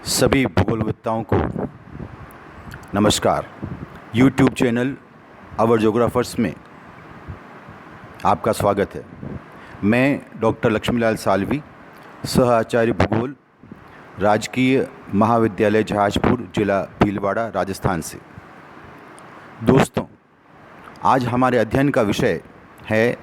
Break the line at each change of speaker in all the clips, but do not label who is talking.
सभी भूगोलविद्ताओं को नमस्कार। यूट्यूब चैनल आवर ज्योग्राफर्स में आपका स्वागत है। मैं डॉक्टर लक्ष्मीलाल साल्वी, सह आचार्य भूगोल, राजकीय महाविद्यालय जहाजपुर, जिला भीलवाड़ा, राजस्थान से। दोस्तों, आज हमारे अध्ययन का विषय है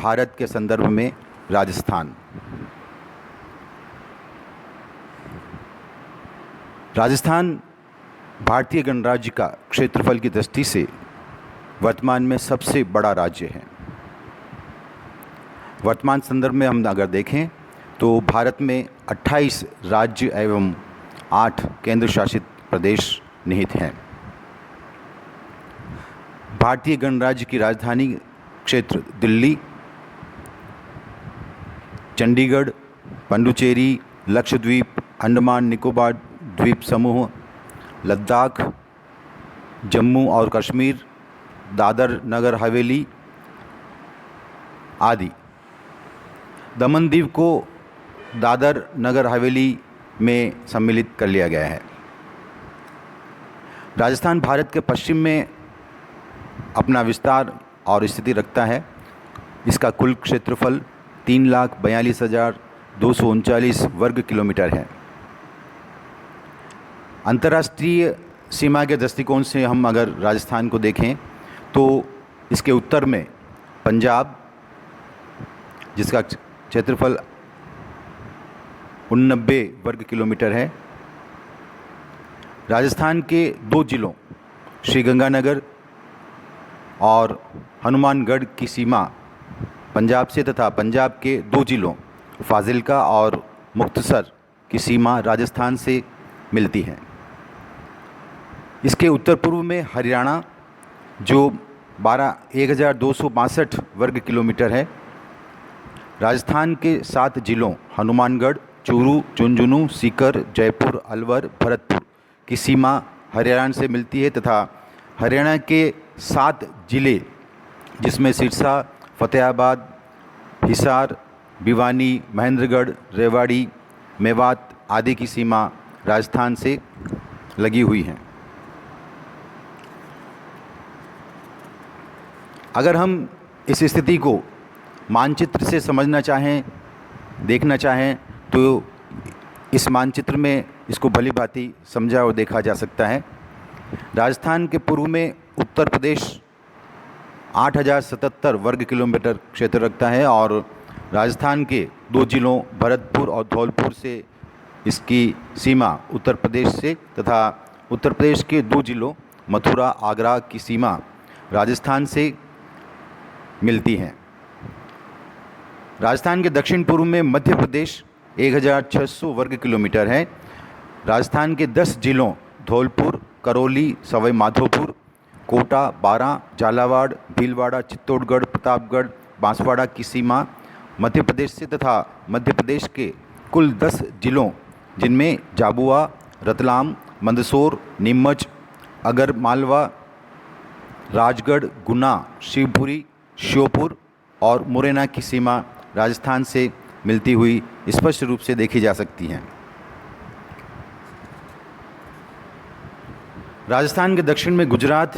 भारत के संदर्भ में राजस्थान। राजस्थान भारतीय गणराज्य का क्षेत्रफल की दृष्टि से वर्तमान में सबसे बड़ा राज्य है। वर्तमान संदर्भ में हम अगर देखें तो भारत में 28 राज्य एवं 8 केंद्र शासित प्रदेश निहित हैं। भारतीय गणराज्य की राजधानी क्षेत्र दिल्ली, चंडीगढ़, पुडुचेरी, लक्षद्वीप, अंडमान निकोबार द्वीप समूह, लद्दाख, जम्मू और कश्मीर, दादर नगर हवेली आदि। दमन द्वीप को दादर नगर हवेली में सम्मिलित कर लिया गया है। राजस्थान भारत के पश्चिम में अपना विस्तार और स्थिति रखता है। इसका कुल क्षेत्रफल 3,42,239 वर्ग किलोमीटर है। अंतर्राष्ट्रीय सीमा के दृष्टिकोण से हम अगर राजस्थान को देखें तो इसके उत्तर में पंजाब, जिसका क्षेत्रफल 89 वर्ग किलोमीटर है। राजस्थान के 2 जिलों श्रीगंगानगर और हनुमानगढ़ की सीमा पंजाब से तथा पंजाब के 2 जिलों फाजिल्का और मुक्तसर की सीमा राजस्थान से मिलती है। इसके उत्तर पूर्व में हरियाणा, जो 1,262 वर्ग किलोमीटर है। राजस्थान के 7 जिलों हनुमानगढ़, चूरू, झुंझुनू, सीकर, जयपुर, अलवर, भरतपुर की सीमा हरियाणा से मिलती है तथा हरियाणा के 7 जिले, जिसमें सिरसा, फतेहाबाद, हिसार, भिवानी, महेंद्रगढ़, रेवाड़ी, मेवात आदि की सीमा राजस्थान से लगी हुई हैं। अगर हम इस स्थिति को मानचित्र से समझना चाहें, देखना चाहें, तो इस मानचित्र में इसको भली भांति समझा और देखा जा सकता है। राजस्थान के पूर्व में उत्तर प्रदेश 8,077 वर्ग किलोमीटर क्षेत्र रखता है और राजस्थान के 2 जिलों भरतपुर और धौलपुर से इसकी सीमा उत्तर प्रदेश से तथा उत्तर प्रदेश के 2 जिलों मथुरा, आगरा की सीमा राजस्थान से मिलती हैं। राजस्थान के दक्षिण पूर्व में मध्य प्रदेश 1,600 वर्ग किलोमीटर है। राजस्थान के 10 जिलों धौलपुर, करौली, सवाई माधोपुर, कोटा, बारां, झालावाड़, भीलवाड़ा, चित्तौड़गढ़, प्रतापगढ़, बांसवाड़ा की सीमा मध्य प्रदेश से तथा मध्य प्रदेश के कुल 10 जिलों, जिनमें झाबुआ, रतलाम, मंदसौर, नीमच, आगरमालवा, राजगढ़, गुना, शिवपुरी, श्योपुर और मुरैना की सीमा राजस्थान से मिलती हुई स्पष्ट रूप से देखी जा सकती हैं। राजस्थान के दक्षिण में गुजरात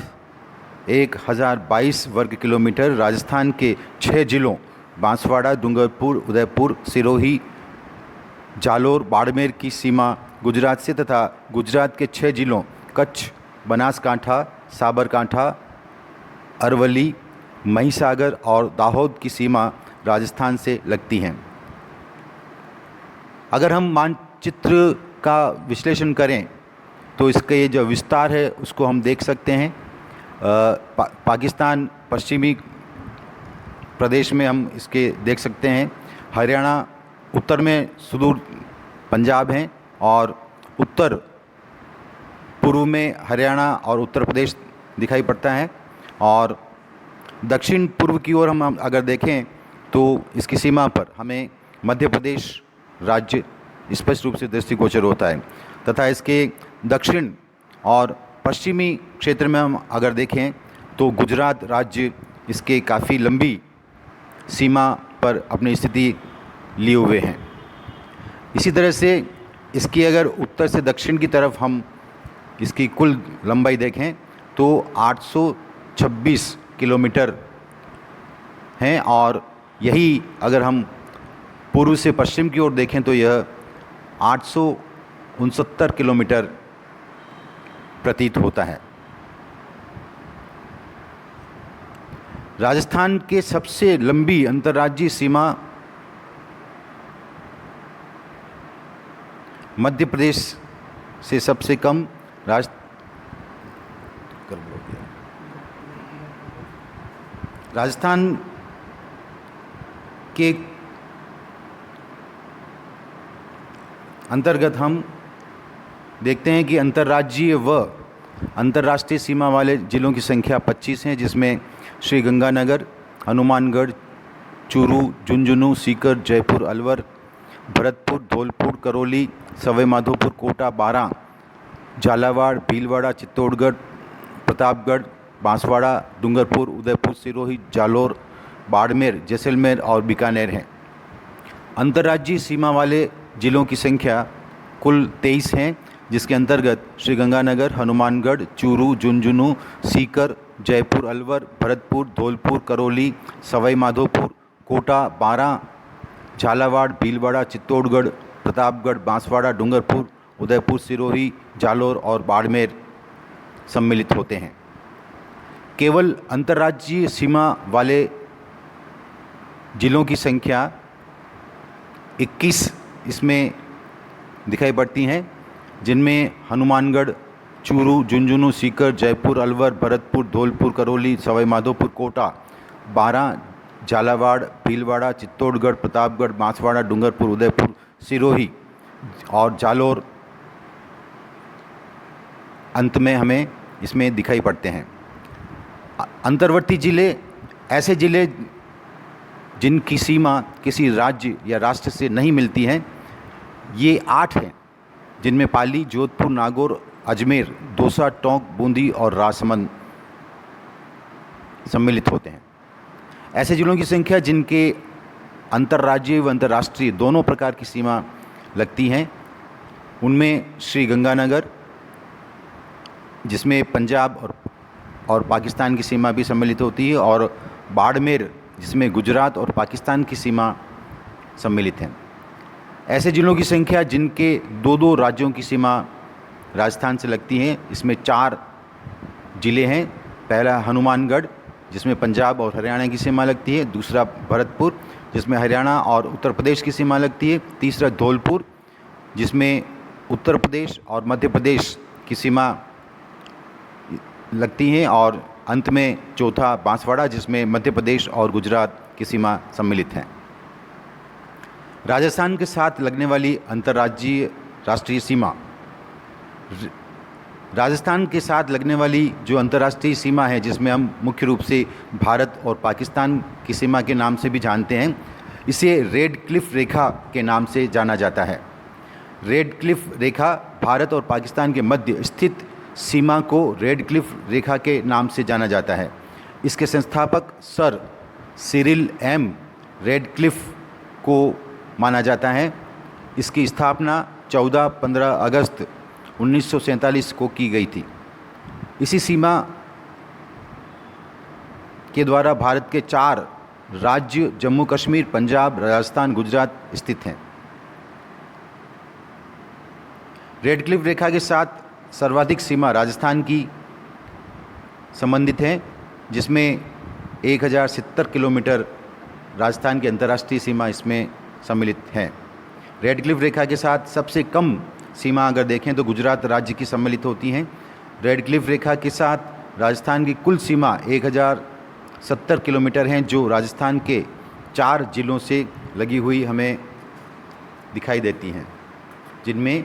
1,022 वर्ग किलोमीटर, राजस्थान के 6 जिलों बांसवाड़ा, डूंगरपुर, उदयपुर, सिरोही, जालोर, बाड़मेर की सीमा गुजरात से तथा गुजरात के 6 जिलों कच्छ, बनासकांठा, साबरकांठा, अरवली, महिसागर और दाहोद की सीमा राजस्थान से लगती हैं। अगर हम मानचित्र का विश्लेषण करें तो इसका ये जो विस्तार है उसको हम देख सकते हैं। पाकिस्तान पश्चिमी प्रदेश में हम इसके देख सकते हैं। हरियाणा उत्तर में सुदूर पंजाब हैं और उत्तर पूर्व में हरियाणा और उत्तर प्रदेश दिखाई पड़ता है और दक्षिण पूर्व की ओर हम अगर देखें तो इसकी सीमा पर हमें मध्य प्रदेश राज्य स्पष्ट रूप से दृष्टिगोचर होता है तथा इसके दक्षिण और पश्चिमी क्षेत्र में हम अगर देखें तो गुजरात राज्य इसके काफ़ी लंबी सीमा पर अपनी स्थिति लिए हुए हैं। इसी तरह से इसकी अगर उत्तर से दक्षिण की तरफ हम इसकी कुल लंबाई देखें तो 826 किलोमीटर हैं, और यही अगर हम पूर्व से पश्चिम की ओर देखें तो यह 869 किलोमीटर प्रतीत होता है। राजस्थान के सबसे लंबी अंतर्राज्यीय सीमा मध्य प्रदेश से सबसे कम राजस्थान के अंतर्गत हम देखते हैं कि अंतर्राज्यीय व अंतर्राष्ट्रीय सीमा वाले ज़िलों की संख्या 25 हैं, जिसमें श्री गंगानगर, हनुमानगढ़, चूरू, झुंझुनू, सीकर, जयपुर, अलवर, भरतपुर, धौलपुर, करौली, सवाई माधोपुर, कोटा, बारां, झालावाड़, भीलवाड़ा, चित्तौड़गढ़, प्रतापगढ़, बांसवाड़ा, डूंगरपुर, उदयपुर, सिरोही, जालोर, बाड़मेर, जैसलमेर और बीकानेर हैं। अंतर्राज्यीय सीमा वाले ज़िलों की संख्या कुल 23 हैं, जिसके अंतर्गत श्री गंगानगर, हनुमानगढ़, चूरू, झुंझुनू, सीकर, जयपुर, अलवर, भरतपुर, धौलपुर, करौली, सवाई माधोपुर, कोटा, बारां, झालावाड़, भीलवाड़ा, चित्तौड़गढ़, प्रतापगढ़, बांसवाड़ा, डूंगरपुर, उदयपुर, सिरोही, जालोर और बाड़मेर सम्मिलित होते हैं। केवल अंतर्राज्यीय सीमा वाले ज़िलों की संख्या 21 इसमें दिखाई पड़ती हैं, जिनमें हनुमानगढ़, चूरू, झुंझुनू, सीकर, जयपुर, अलवर, भरतपुर, धौलपुर, करौली, सवाई माधोपुर, कोटा, बारां, झालावाड़, भीलवाड़ा, चित्तौड़गढ़, प्रतापगढ़, बांसवाड़ा, डूंगरपुर, उदयपुर, सिरोही और जालोर अंत में हमें इसमें दिखाई पड़ते हैं। अंतर्वर्ती ज़िले ऐसे ज़िले जिनकी सीमा किसी राज्य या राष्ट्र से नहीं मिलती हैं, ये 8 हैं, जिनमें पाली, जोधपुर, नागौर, अजमेर, दौसा, टोंक, बूंदी और राजसमंद सम्मिलित होते हैं। ऐसे जिलों की संख्या जिनके अंतर्राज्यीय व अंतर्राष्ट्रीय दोनों प्रकार की सीमा लगती हैं, उनमें श्री गंगानगर, जिसमें पंजाब और पाकिस्तान की सीमा भी सम्मिलित होती है, और बाड़मेर, जिसमें गुजरात और पाकिस्तान की सीमा सम्मिलित हैं। ऐसे जिलों की संख्या जिनके 2-2 राज्यों की सीमा राजस्थान से लगती हैं, इसमें 4 ज़िले हैं। पहला हनुमानगढ़, जिसमें पंजाब और हरियाणा की सीमा लगती है। दूसरा भरतपुर, जिसमें हरियाणा और उत्तर प्रदेश की सीमा लगती है। तीसरा धौलपुर, जिसमें उत्तर प्रदेश और मध्य प्रदेश की सीमा लगती हैं, और अंत में चौथा बांसवाड़ा, जिसमें मध्य प्रदेश और गुजरात की सीमा सम्मिलित हैं। राजस्थान के साथ लगने वाली अंतर्राज्यीय राष्ट्रीय सीमा, राजस्थान के साथ लगने वाली जो अंतर्राष्ट्रीय सीमा है, जिसमें हम मुख्य रूप से भारत और पाकिस्तान की सीमा के नाम से भी जानते हैं, इसे रेड क्लिफ रेखा के नाम से जाना जाता है। रेड क्लिफ रेखा भारत और पाकिस्तान के मध्य स्थित सीमा को रेड क्लिफ रेखा के नाम से जाना जाता है। इसके संस्थापक sir Cyril M Radcliffe को माना जाता है। इसकी स्थापना 14-15 अगस्त 1947 को की गई थी। इसी सीमा के द्वारा भारत के 4 राज्य जम्मू कश्मीर, पंजाब, राजस्थान, गुजरात स्थित हैं। रेड क्लिफ रेखा के साथ सर्वाधिक सीमा राजस्थान की संबंधित है, जिसमें 1070 किलोमीटर राजस्थान की अंतर्राष्ट्रीय सीमा इसमें सम्मिलित है। रेड क्लिफ रेखा के साथ सबसे कम सीमा अगर देखें तो गुजरात राज्य की सम्मिलित होती हैं। रेड क्लिफ रेखा के साथ राजस्थान की कुल सीमा 1070 किलोमीटर हैं, जो राजस्थान के 4 ज़िलों से लगी हुई हमें दिखाई देती हैं, जिनमें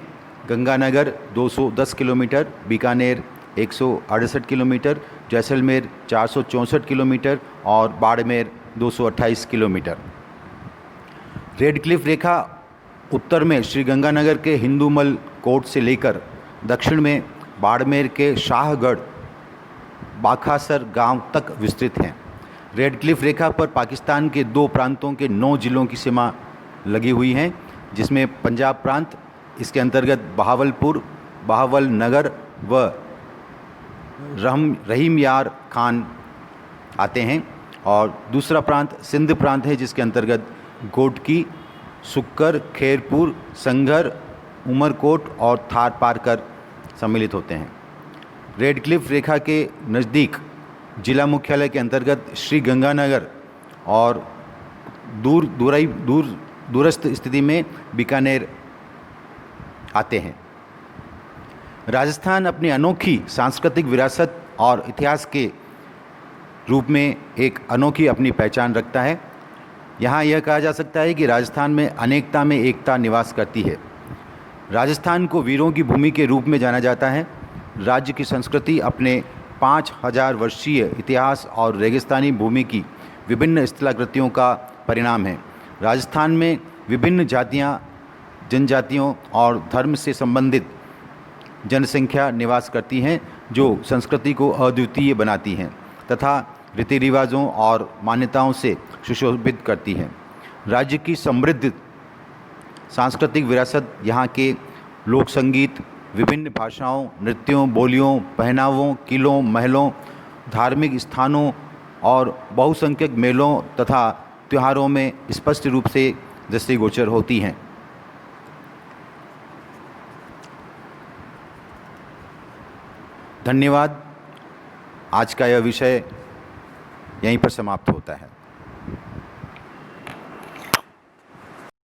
Ganganagar 210 kilometre, Bikaner 168 kilometre, Jaisalmer 464 kilometre और बाड़मेर 228 किलोमीटर। रेड क्लिफ रेखा उत्तर में श्री गंगानगर के हिंदूमल कोट से लेकर दक्षिण में बाड़मेर के शाहगढ़ बाखासर गांव तक विस्तृत हैं। रेड क्लिफ रेखा पर पाकिस्तान के 2 प्रांतों के 9 ज़िलों की सीमा लगी हुई हैं, जिसमें पंजाब प्रांत इसके अंतर्गत बहावलपुर, बहावल नगर व रहीम यार खान आते हैं। और दूसरा प्रांत सिंध प्रांत है, जिसके अंतर्गत गोटकी, सुक्कर, खैरपुर, संघर, उमरकोट और थार पारकर सम्मिलित होते हैं। रेड क्लिफ रेखा के नज़दीक जिला मुख्यालय के अंतर्गत श्री गंगानगर और दूरस्थ स्थिति में बीकानेर आते हैं। राजस्थान अपनी अनोखी सांस्कृतिक विरासत और इतिहास के रूप में एक अनोखी अपनी पहचान रखता है। यहाँ यह कहा जा सकता है कि राजस्थान में अनेकता में एकता निवास करती है। राजस्थान को वीरों की भूमि के रूप में जाना जाता है। राज्य की संस्कृति अपने 5000 वर्षीय इतिहास और रेगिस्तानी भूमि की विभिन्न स्थलाकृतियों का परिणाम है। राजस्थान में विभिन्न जातियाँ, जनजातियों और धर्म से संबंधित जनसंख्या निवास करती हैं, जो संस्कृति को अद्वितीय बनाती हैं तथा रीति रिवाजों और मान्यताओं से सुशोभित करती हैं। राज्य की समृद्ध सांस्कृतिक विरासत यहाँ के लोक संगीत, विभिन्न भाषाओं, नृत्यों, बोलियों, पहनावों, किलों, महलों, धार्मिक स्थानों और बहुसंख्यक मेलों तथा त्योहारों में स्पष्ट रूप से दृष्टिगोचर होती हैं। धन्यवाद। आज का यह विषय यहीं पर समाप्त होता है।